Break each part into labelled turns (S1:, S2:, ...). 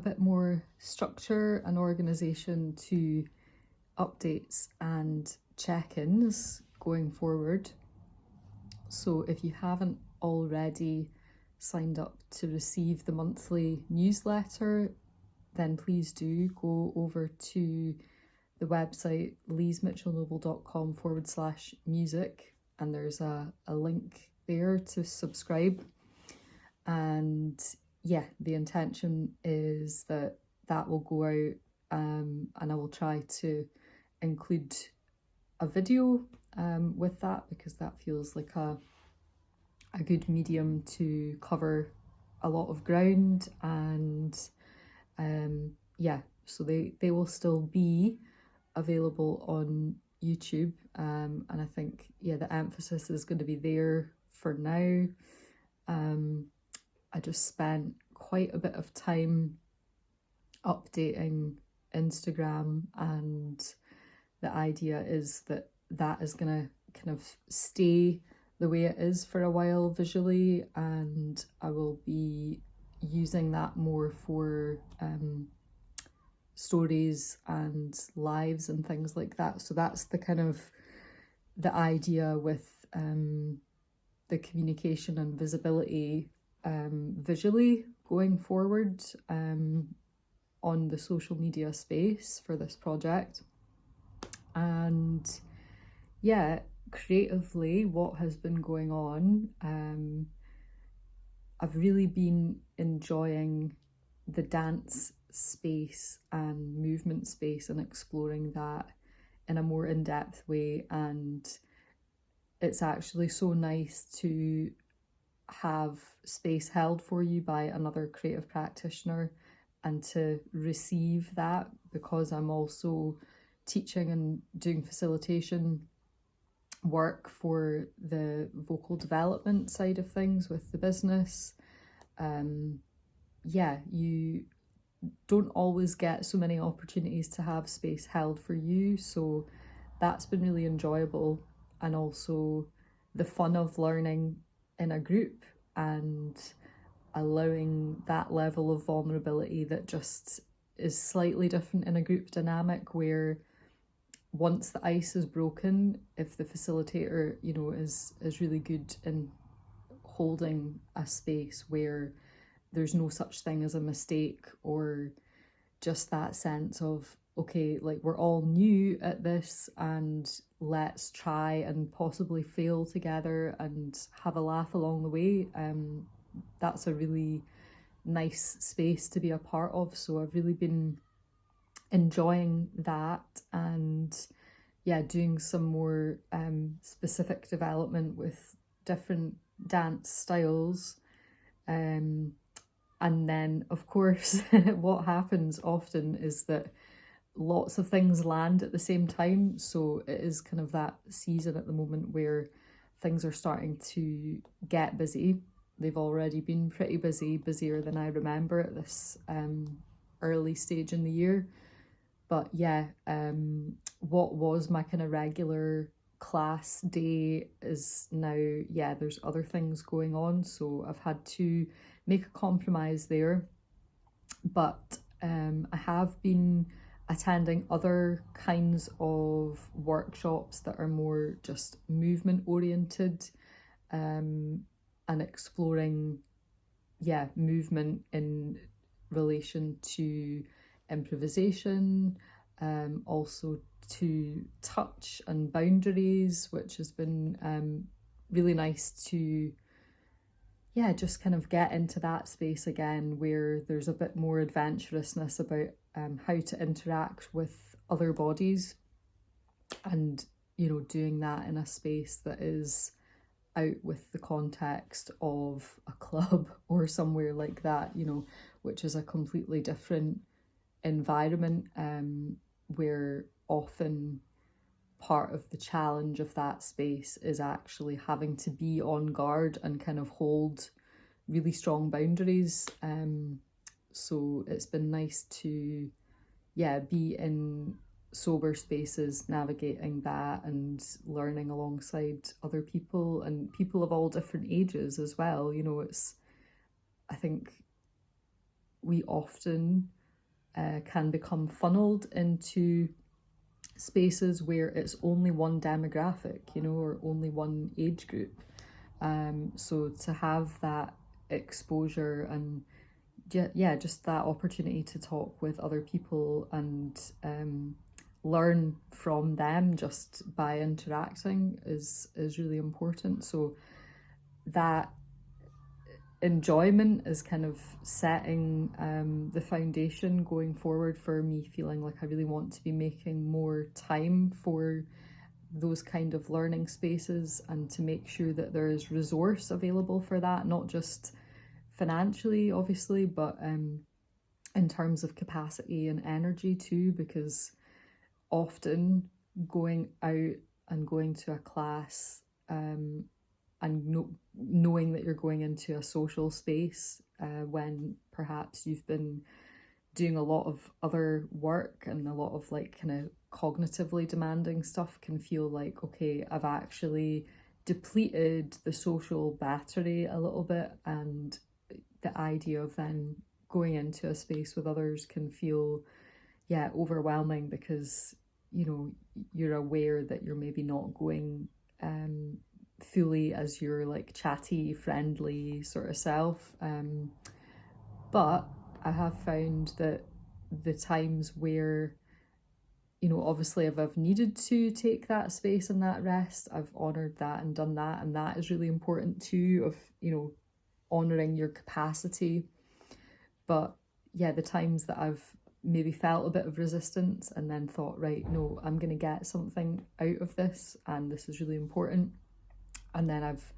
S1: bit more structure and organisation to updates and check-ins going forward. So if you haven't already signed up to receive the monthly newsletter, then please do go over to the website leesmitchellnoble.com/music, and there's a link there to subscribe. And yeah, the intention is that will go out, and I will try to include a video with that, because that feels like a good medium to cover a lot of ground. And yeah, so they will still be available on YouTube, and I think, yeah, the emphasis is going to be there for now. I just spent quite a bit of time updating Instagram, and the idea is that is going to kind of stay the way it is for a while visually, and I will be using that more for stories and lives and things like that. So that's the kind of the idea with the communication and visibility visually going forward on the social media space for this project. And yeah, creatively, what has been going on, I've really been enjoying the dance space and movement space and exploring that in a more in-depth way. And it's actually so nice to have space held for you by another creative practitioner and to receive that, because I'm also teaching and doing facilitation work for the vocal development side of things with the business. Yeah, you don't always get so many opportunities to have space held for you, so that's been really enjoyable. And also the fun of learning in a group and allowing that level of vulnerability that just is slightly different in a group dynamic, where once the ice is broken, if the facilitator, you know, is really good in holding a space where there's no such thing as a mistake, or just that sense of, okay, like, we're all new at this and let's try and possibly fail together and have a laugh along the way. That's a really nice space to be a part of. So I've really been enjoying that, and yeah, doing some more specific development with different dance styles. And then, of course, what happens often is that lots of things land at the same time. So it is kind of that season at the moment where things are starting to get busy. They've already been pretty busy, busier than I remember at this early stage in the year. But yeah, what was my kind of regular class day is now, yeah, there's other things going on. So I've had to make a compromise there. But I have been attending other kinds of workshops that are more just movement oriented, and exploring, yeah, movement in relation to improvisation, also to touch and boundaries, which has been really nice to, yeah, just kind of get into that space again, where there's a bit more adventurousness about how to interact with other bodies, and, you know, doing that in a space that is out with the context of a club or somewhere like that, you know, which is a completely different environment, where often part of the challenge of that space is actually having to be on guard and kind of hold really strong boundaries. So it's been nice to, yeah, be in sober spaces, navigating that and learning alongside other people, and people of all different ages as well. You know, it's, I think we often can become funneled into spaces where it's only one demographic, you know, or only one age group. So to have that exposure and yeah, just that opportunity to talk with other people and learn from them just by interacting is really important. So that enjoyment is kind of setting the foundation going forward for me feeling like I really want to be making more time for those kind of learning spaces and to make sure that there is resource available for that, not just financially obviously, but in terms of capacity and energy too, because often going out and going to a class and knowing that you're going into a social space when perhaps you've been doing a lot of other work and a lot of like kind of cognitively demanding stuff can feel like, okay, I've actually depleted the social battery a little bit, and the idea of then going into a space with others can feel overwhelming because, you know, you're aware that you're maybe not going fully as your like chatty, friendly sort of self. But I have found that the times where, you know, obviously if I've needed to take that space and that rest, I've honoured that and done that, and that is really important too, of, you know, honouring your capacity. But yeah, the times that I've maybe felt a bit of resistance and then thought, right, no, I'm going to get something out of this and this is really important, and then I've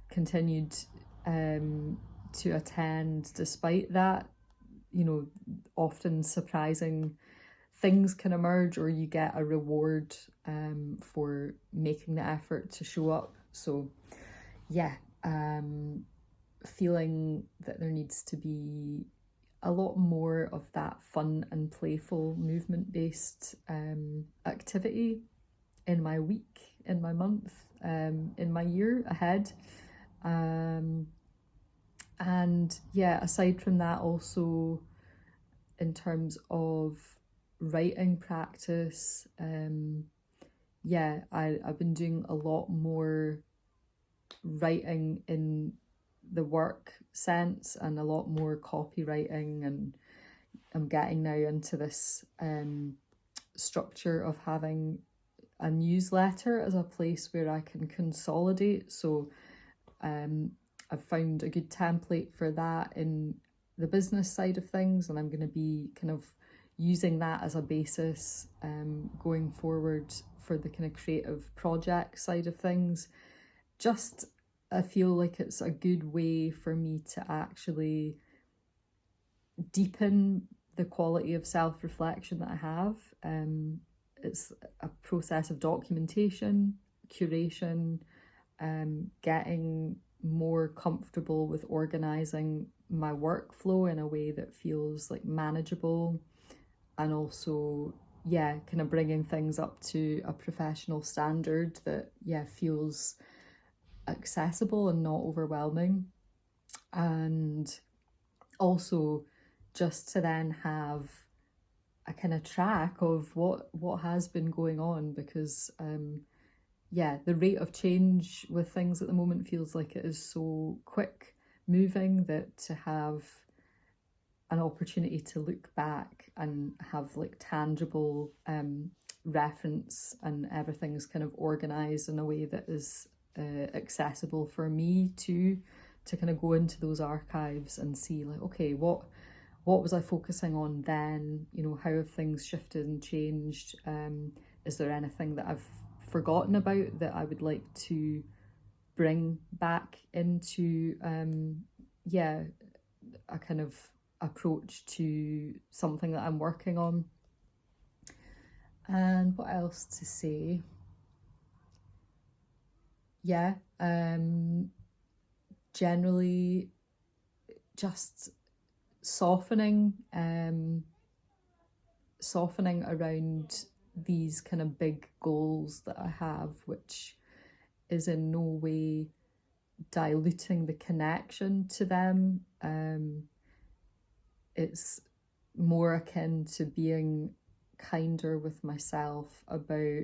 S1: continued to attend despite that, you know, often surprising things can emerge or you get a reward for making the effort to show up. So yeah, feeling that there needs to be a lot more of that fun and playful movement-based activity in my week, in my month, in my year ahead. And yeah, aside from that, also in terms of writing practice, I've been doing a lot more writing in the work sense and a lot more copywriting, and I'm getting now into this structure of having a newsletter as a place where I can consolidate. So I've found a good template for that in the business side of things, and I'm going to be kind of using that as a basis going forward for the kind of creative project side of things. Just I feel like it's a good way for me to actually deepen the quality of self-reflection that I have. It's a process of documentation, curation, getting more comfortable with organising my workflow in a way that feels like manageable, and also kind of bringing things up to a professional standard that feels accessible and not overwhelming. And also just to then have a kind of track of what has been going on, because the rate of change with things at the moment feels like it is so quick moving, that to have an opportunity to look back and have like tangible reference, and everything's kind of organized in a way that is accessible for me to kind of go into those archives and see like, okay, what was I focusing on then? You know, how have things shifted and changed? Is there anything that I've forgotten about that I would like to bring back into a kind of approach to something that I'm working on? And what else to say? Generally just softening around these kind of big goals that I have, which is in no way diluting the connection to them. It's more akin to being kinder with myself about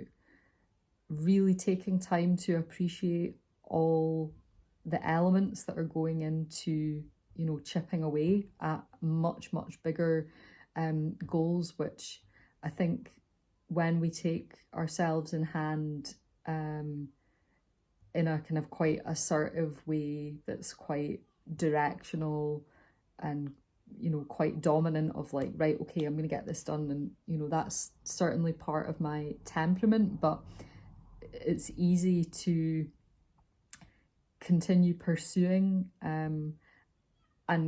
S1: really taking time to appreciate all the elements that are going into, you know, chipping away at much bigger goals, which I think when we take ourselves in hand in a kind of quite assertive way that's quite directional and, you know, quite dominant of like, right, okay, I'm going to get this done. And, you know, that's certainly part of my temperament, but it's easy to continue pursuing and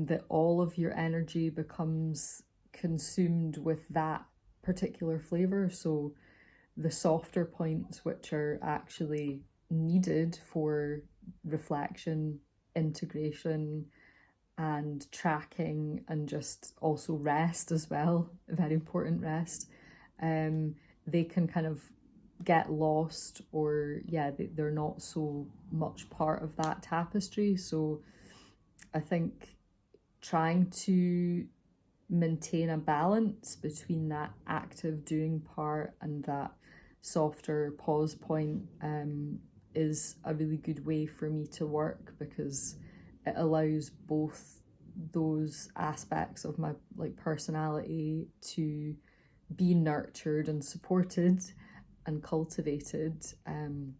S1: that all of your energy becomes consumed with that particular flavor. So the softer points, which are actually needed for reflection, integration, and tracking, and just also rest as well, very important rest, they can kind of get lost, or they're not so much part of that tapestry. So I think trying to maintain a balance between that active doing part and that softer pause point is a really good way for me to work, because it allows both those aspects of my like personality to be nurtured and supported and cultivated, and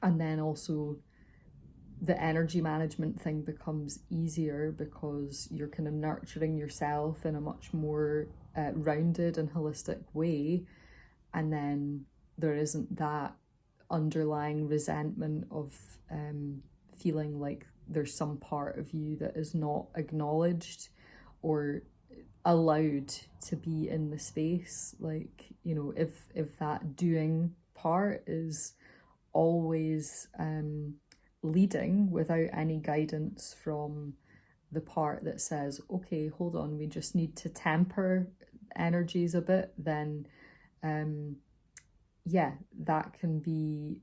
S1: then also the energy management thing becomes easier because you're kind of nurturing yourself in a much more rounded and holistic way, and then there isn't that underlying resentment of feeling like there's some part of you that is not acknowledged or allowed to be in the space. Like, you know, if that doing part is always leading without any guidance from the part that says, okay, hold on, we just need to temper energies a bit, then that can be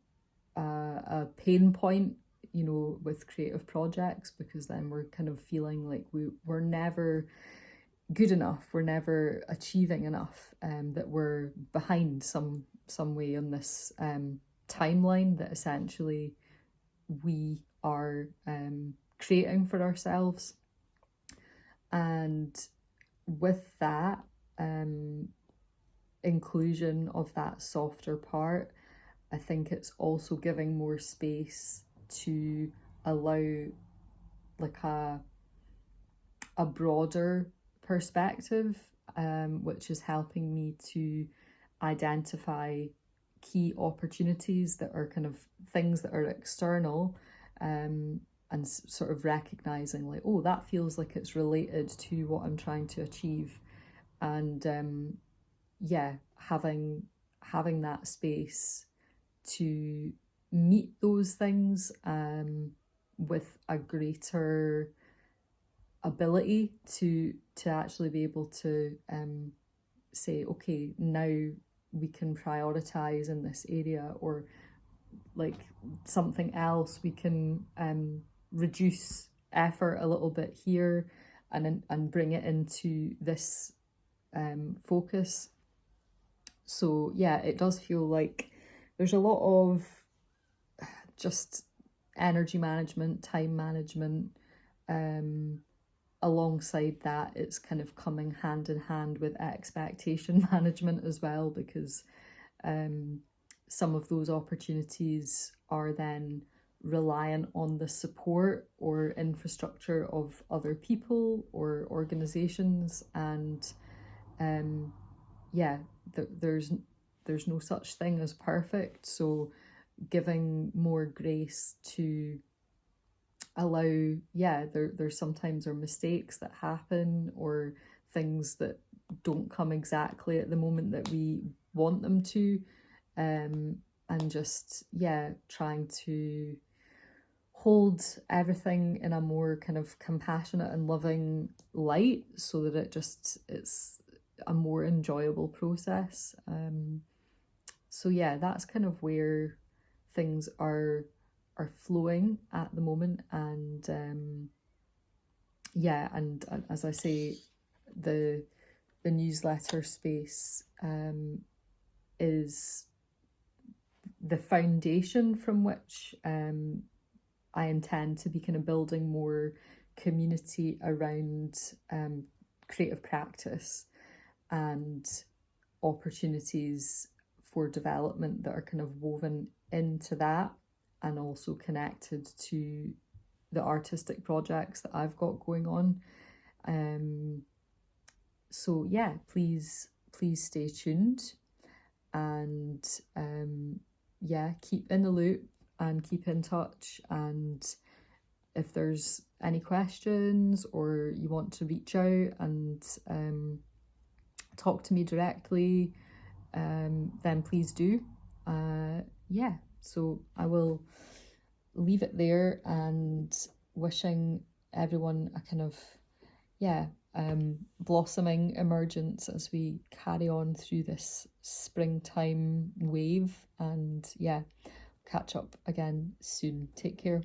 S1: a pain point, you know, with creative projects, because then we're kind of feeling like we're never good enough, we're never achieving enough, that we're behind some way on this timeline that essentially we are creating for ourselves. And with that inclusion of that softer part, I think it's also giving more space to allow like a broader perspective, which is helping me to identify key opportunities that are kind of things that are external, and sort of recognizing like, oh, that feels like it's related to what I'm trying to achieve, and having that space to meet those things with a greater ability to actually be able to say, okay, now we can prioritize in this area, or like something else, we can reduce effort a little bit here and bring it into this focus. So yeah, it does feel like there's a lot of just energy management, time management. Alongside that, it's kind of coming hand in hand with expectation management as well, because some of those opportunities are then reliant on the support or infrastructure of other people or organizations, and there's no such thing as perfect. So giving more grace to allow, there's sometimes are mistakes that happen, or things that don't come exactly at the moment that we want them to, and just trying to hold everything in a more kind of compassionate and loving light, so that it's a more enjoyable process. So that's kind of where things are flowing at the moment, and and as I say, the the newsletter space is the foundation from which I intend to be kind of building more community around creative practice and opportunities for development that are kind of woven into that and also connected to the artistic projects that I've got going on. So yeah, please stay tuned, and yeah, keep in the loop and keep in touch. And if there's any questions or you want to reach out and talk to me directly, then please do. Yeah, so I will leave it there, and wishing everyone a kind of, yeah, blossoming emergence as we carry on through this springtime wave. And yeah, catch up again soon. Take care.